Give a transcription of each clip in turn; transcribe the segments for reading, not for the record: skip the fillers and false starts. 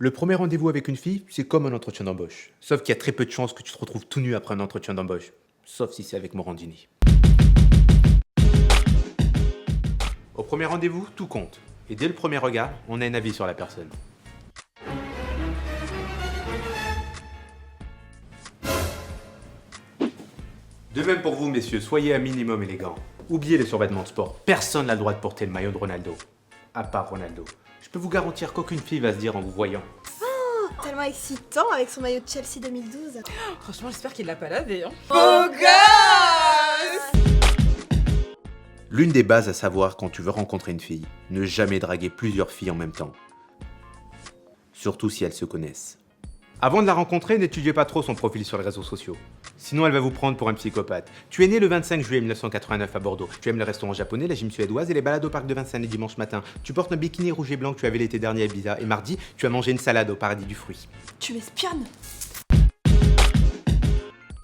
Le premier rendez-vous avec une fille, c'est comme un entretien d'embauche. Sauf qu'il y a très peu de chances que tu te retrouves tout nu après un entretien d'embauche. Sauf si c'est avec Morandini. Au premier rendez-vous, tout compte. Et dès le premier regard, on a un avis sur la personne. De même pour vous, messieurs, soyez un minimum élégants. Oubliez les survêtements de sport. Personne n'a le droit de porter le maillot de Ronaldo. À part Ronaldo. Je peux vous garantir qu'aucune fille va se dire en vous voyant. Tellement excitant avec son maillot de Chelsea 2012. Franchement, j'espère qu'il l'a pas lavé. Hein. L'une des bases à savoir quand tu veux rencontrer une fille, ne jamais draguer plusieurs filles en même temps. Surtout si elles se connaissent. Avant de la rencontrer, n'étudiez pas trop son profil sur les réseaux sociaux. Sinon, elle va vous prendre pour un psychopathe. Tu es né le 25 juillet 1989 à Bordeaux. Tu aimes le restaurant japonais, la gym suédoise et les balades au parc de Vincennes les dimanches matins. Tu portes un bikini rouge et blanc que tu avais l'été dernier à Ibiza. Et mardi, tu as mangé une salade au paradis du fruit. Tu m'espionnes?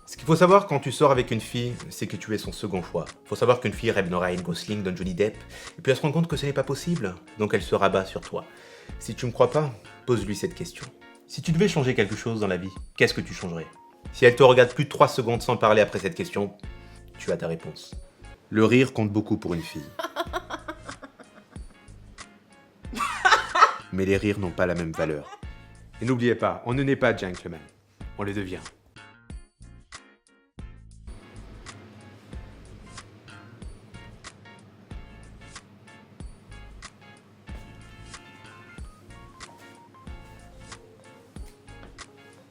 Ce qu'il faut savoir quand tu sors avec une fille, c'est que tu es son second choix. Faut savoir qu'une fille rêve de Ryan Gosling, de Johnny Depp, et puis elle se rend compte que ce n'est pas possible, donc elle se rabat sur toi. Si tu me crois pas, pose-lui cette question. Si tu devais changer quelque chose dans la vie, qu'est-ce que tu changerais? Si elle te regarde plus de 3 secondes sans parler après cette question, tu as ta réponse. Le rire compte beaucoup pour une fille. Mais les rires n'ont pas la même valeur. Et n'oubliez pas, on ne naît pas gentleman, on le devient.